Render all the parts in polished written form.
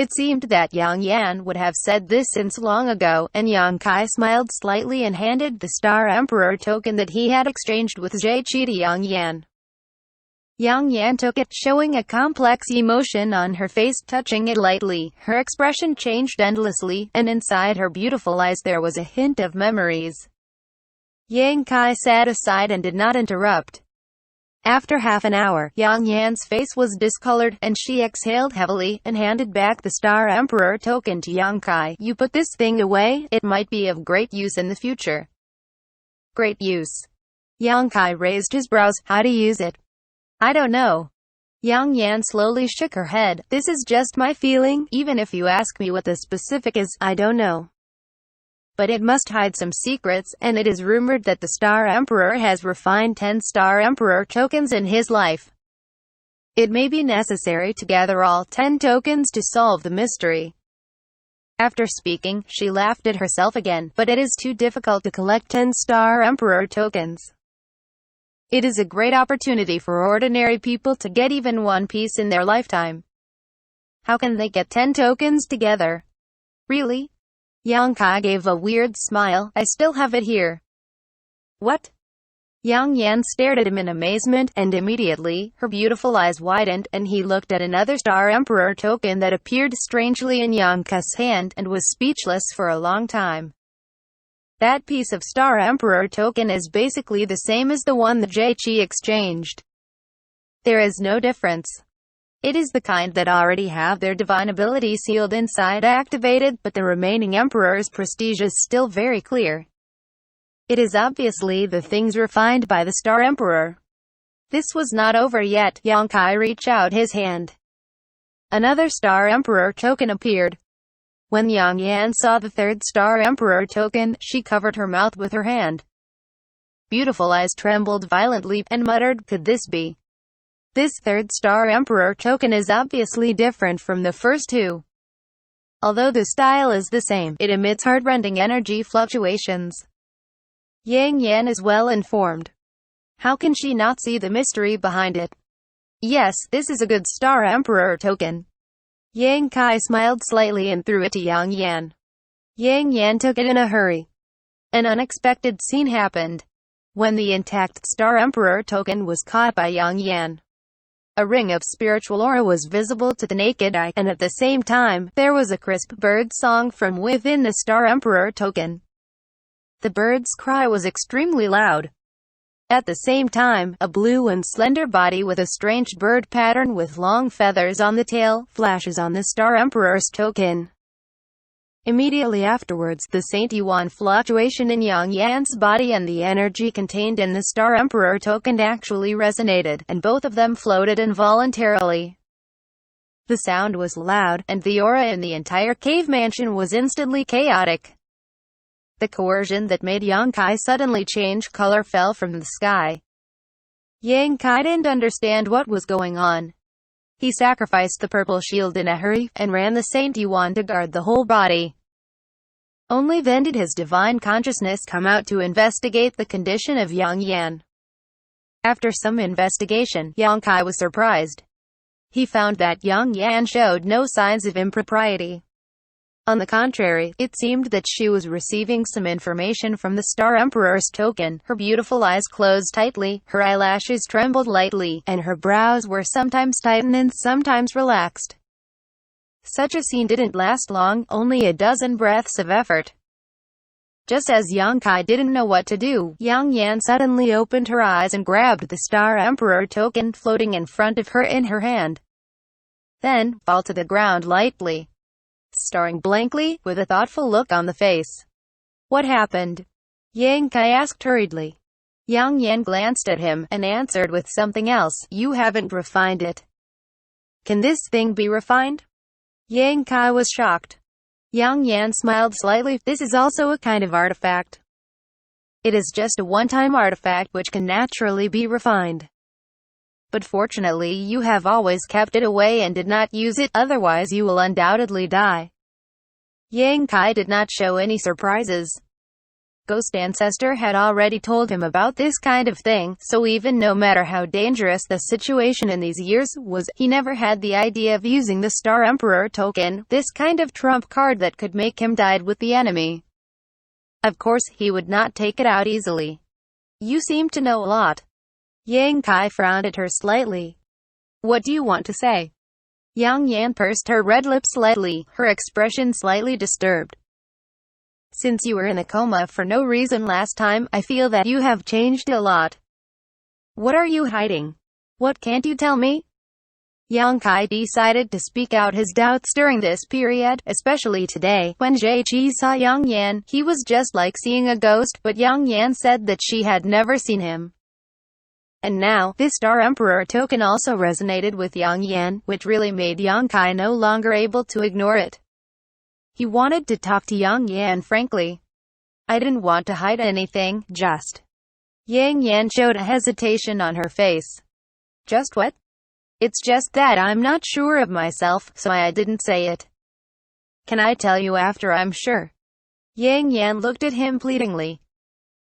It seemed that Yang Yan would have said this since long ago, and Yang Kai smiled slightly and handed the Star Emperor token that he had exchanged with Jie Qi to Yang Yan. Yang Yan took it, showing a complex emotion on her face. Touching it lightly, her expression changed endlessly, and inside her beautiful eyes there was a hint of memories. Yang Kai sat aside and did not interrupt. After half an hour, Yang Yan's face was discolored, and she exhaled heavily, and handed back the Star Emperor token to Yang Kai. You put this thing away, it might be of great use in the future. Great use. Yang Kai raised his brows. How to use it? I don't know. Yang Yan slowly shook her head. This is just my feeling, even if you ask me what the specific is, I don't know. But it must hide some secrets, and it is rumored that the Star Emperor has refined 10 Star Emperor tokens in his life. It may be necessary to gather all 10 tokens to solve the mystery. After speaking, she laughed at herself again, but it is too difficult to collect 10 Star Emperor tokens. It is a great opportunity for ordinary people to get even one piece in their lifetime. How can they get 10 tokens together? Really? Yang Kai gave a weird smile. I still have it here. What? Yang Yan stared at him in amazement, and immediately, her beautiful eyes widened, and he looked at another Star Emperor token that appeared strangely in Yang Kai's hand, and was speechless for a long time. That piece of Star Emperor token is basically the same as the one that Jie Qi exchanged. There is no difference. It is the kind that already have their divine ability sealed inside activated, but the remaining Emperor's prestige is still very clear. It is obviously the things refined by the Star Emperor. This was not over yet. Yang Kai reached out his hand. Another Star Emperor token appeared. When Yang Yan saw the third Star Emperor token, she covered her mouth with her hand. Beautiful eyes trembled violently, and muttered, could this be? This third Star Emperor token is obviously different from the first two. Although the style is the same, it emits heart-rending energy fluctuations. Yang Yan is well informed. How can she not see the mystery behind it? Yes, this is a good Star Emperor token. Yang Kai smiled slightly and threw it to Yang Yan. Yang Yan took it in a hurry. An unexpected scene happened. When the intact Star Emperor token was caught by Yang Yan, a ring of spiritual aura was visible to the naked eye, and at the same time, there was a crisp bird song from within the Star Emperor token. The bird's cry was extremely loud. At the same time, a blue and slender body with a strange bird pattern with long feathers on the tail flashes on the Star Emperor's token. Immediately afterwards, the Saint Yuan fluctuation in Yang Yan's body and the energy contained in the Star Emperor token actually resonated, and both of them floated involuntarily. The sound was loud, and the aura in the entire cave mansion was instantly chaotic. The coercion that made Yang Kai suddenly change color fell from the sky. Yang Kai didn't understand what was going on. He sacrificed the purple shield in a hurry, and ran the Saint Yuan to guard the whole body. Only then did his divine consciousness come out to investigate the condition of Yang Yan. After some investigation, Yang Kai was surprised. He found that Yang Yan showed no signs of impropriety. On the contrary, it seemed that she was receiving some information from the Star Emperor's token. Her beautiful eyes closed tightly, her eyelashes trembled lightly, and her brows were sometimes tightened and sometimes relaxed. Such a scene didn't last long, only a dozen breaths of effort. Just as Yang Kai didn't know what to do, Yang Yan suddenly opened her eyes and grabbed the Star Emperor token floating in front of her in her hand. Then, fall to the ground lightly. Staring blankly, with a thoughtful look on the face. What happened? Yang Kai asked hurriedly. Yang Yan glanced at him, and answered with something else, you haven't refined it. Can this thing be refined? Yang Kai was shocked. Yang Yan smiled slightly, this is also a kind of artifact. It is just a one-time artifact which can naturally be refined. But fortunately you have always kept it away and did not use it, otherwise you will undoubtedly die. Yang Kai did not show any surprises. Ghost Ancestor had already told him about this kind of thing, so even no matter how dangerous the situation in these years was, he never had the idea of using the Star Emperor token, this kind of trump card that could make him side with the enemy. Of course, he would not take it out easily. You seem to know a lot. Yang Kai frowned at her slightly. What do you want to say? Yang Yan pursed her red lips slightly, her expression slightly disturbed. Since you were in a coma for no reason last time, I feel that you have changed a lot. What are you hiding? What can't you tell me? Yang Kai decided to speak out his doubts during this period, especially today. When Jie saw Yang Yan, he was just like seeing a ghost, but Yang Yan said that she had never seen him. And now, this Star Emperor token also resonated with Yang Yan, which really made Yang Kai no longer able to ignore it. He wanted to talk to Yang Yan frankly. I didn't want to hide anything, just... Yang Yan showed a hesitation on her face. Just what? It's just that I'm not sure of myself, so I didn't say it. Can I tell you after I'm sure? Yang Yan looked at him pleadingly.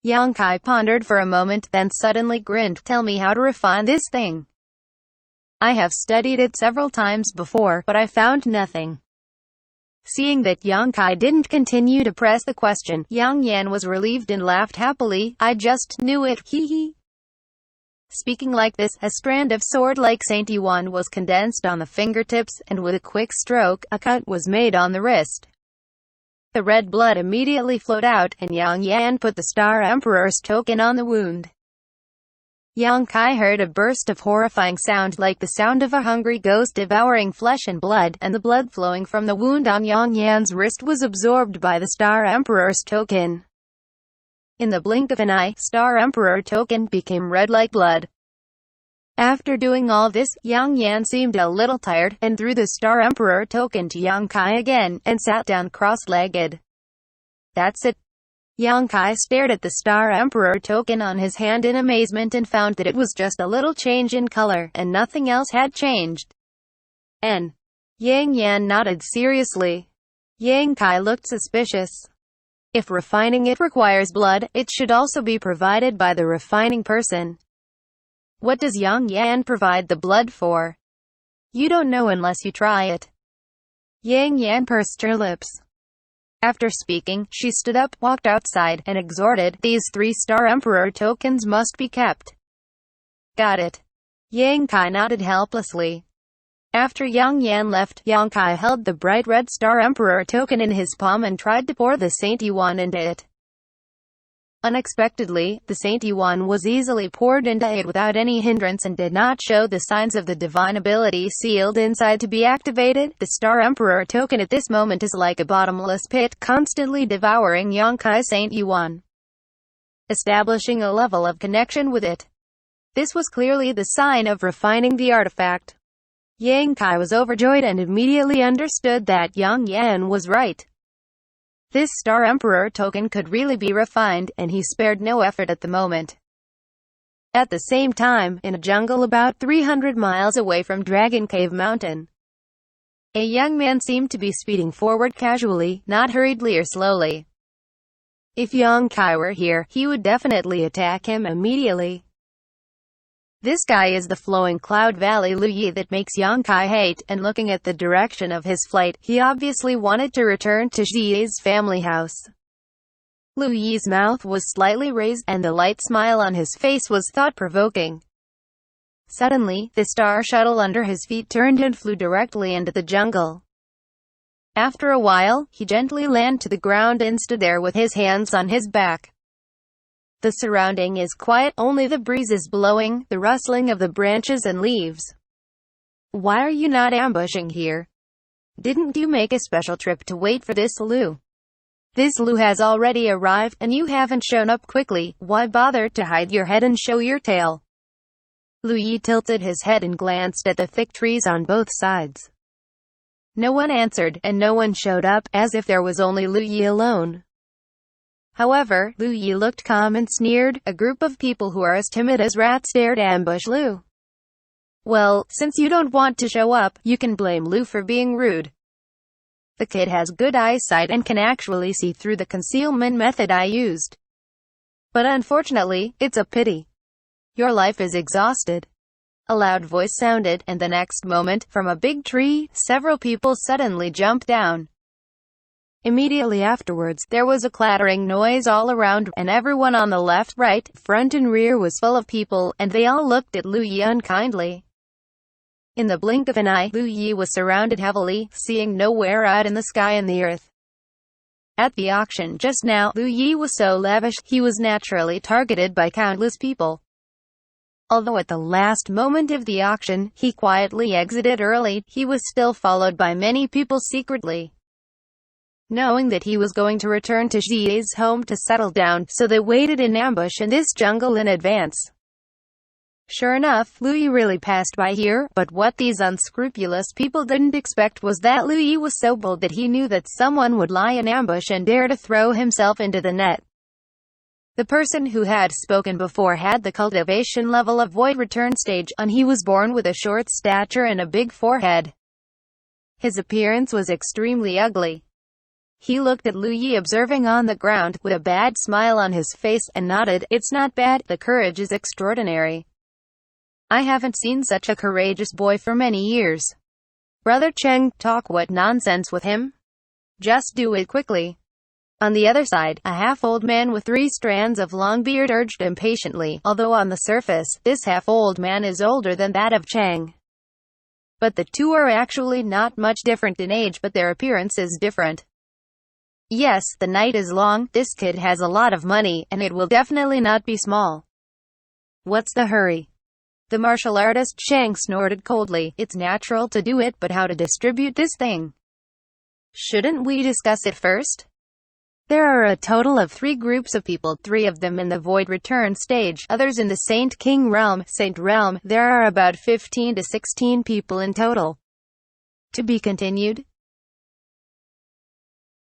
Yang Kai pondered for a moment, then suddenly grinned. Tell me how to refine this thing. I have studied it several times before, but I found nothing. Seeing that Yang Kai didn't continue to press the question, Yang Yan was relieved and laughed happily. I just knew it, hee hee. Speaking like this, a strand of sword-like Saint Yuan was condensed on the fingertips, and with a quick stroke, a cut was made on the wrist. The red blood immediately flowed out, and Yang Yan put the Star Emperor's token on the wound. Yang Kai heard a burst of horrifying sound like the sound of a hungry ghost devouring flesh and blood, and the blood flowing from the wound on Yang Yan's wrist was absorbed by the Star Emperor's token. In the blink of an eye, Star Emperor token became red like blood. After doing all this, Yang Yan seemed a little tired, and threw the Star Emperor token to Yang Kai again, and sat down cross-legged. That's it. Yang Kai stared at the Star Emperor token on his hand in amazement and found that it was just a little change in color, and nothing else had changed. And Yang Yan nodded seriously. Yang Kai looked suspicious. If refining it requires blood, it should also be provided by the refining person. What does Yang Yan provide the blood for? You don't know unless you try it. Yang Yan pursed her lips. After speaking, she stood up, walked outside, and exhorted, these 3 Star Emperor tokens must be kept. Got it. Yang Kai nodded helplessly. After Yang Yan left, Yang Kai held the bright red Star Emperor token in his palm and tried to pour the Saint Yuan into it. Unexpectedly, the Saint Yuan was easily poured into it without any hindrance and did not show the signs of the divine ability sealed inside to be activated. The Star Emperor token at this moment is like a bottomless pit, constantly devouring Yang Kai Saint Yuan, establishing a level of connection with it. This was clearly the sign of refining the artifact. Yang Kai was overjoyed and immediately understood that Yang Yan was right. This Star Emperor token could really be refined, and he spared no effort at the moment. At the same time, in a jungle about 300 miles away from Dragon Cave Mountain, a young man seemed to be speeding forward casually, not hurriedly or slowly. If Yang Kai were here, he would definitely attack him immediately. This guy is the flowing Cloud Valley Lu Yi that makes Yang Kai hate, and looking at the direction of his flight, he obviously wanted to return to Xi's family house. Lu Yi's mouth was slightly raised, and the light smile on his face was thought-provoking. Suddenly, the star shuttle under his feet turned and flew directly into the jungle. After a while, he gently landed to the ground and stood there with his hands on his back. The surrounding is quiet, only the breeze is blowing, the rustling of the branches and leaves. Why are you not ambushing here? Didn't you make a special trip to wait for this Lu? This Lu has already arrived, and you haven't shown up quickly. Why bother to hide your head and show your tail? Lu Yi tilted his head and glanced at the thick trees on both sides. No one answered, and no one showed up, as if there was only Lu Yi alone. However, Lu Yi looked calm and sneered. A group of people who are as timid as rats dared ambush Lu. Well, since you don't want to show up, you can blame Lu for being rude. The kid has good eyesight and can actually see through the concealment method I used. But unfortunately, it's a pity. Your life is exhausted. A loud voice sounded, and the next moment, from a big tree, several people suddenly jumped down. Immediately afterwards, there was a clattering noise all around, and everyone on the left, right, front and rear was full of people, and they all looked at Lu Yi unkindly. In the blink of an eye, Lu Yi was surrounded heavily, seeing nowhere out in the sky and the earth. At the auction just now, Lu Yi was so lavish, he was naturally targeted by countless people. Although at the last moment of the auction, he quietly exited early, he was still followed by many people secretly. Knowing that he was going to return to Xi's home to settle down, so they waited in ambush in this jungle in advance. Sure enough, Lu Yi really passed by here, but what these unscrupulous people didn't expect was that Lu Yi was so bold that he knew that someone would lie in ambush and dare to throw himself into the net. The person who had spoken before had the cultivation level of void return stage, and he was born with a short stature and a big forehead. His appearance was extremely ugly. He looked at Lu Yi observing on the ground, with a bad smile on his face, and nodded. It's not bad, the courage is extraordinary. I haven't seen such a courageous boy for many years. Brother Cheng, talk what nonsense with him? Just do it quickly. On the other side, a half-old man with 3 strands of long beard urged impatiently, although on the surface, this half-old man is older than that of Chang. But the two are actually not much different in age, but their appearance is different. Yes, the night is long, this kid has a lot of money, and it will definitely not be small. What's the hurry? The martial artist Chang snorted coldly. It's natural to do it, but how to distribute this thing? Shouldn't we discuss it first? There are a total of 3 groups of people, 3 of them in the Void Return stage, others in the Saint King realm, Saint realm. There are about 15 to 16 people in total. To be continued.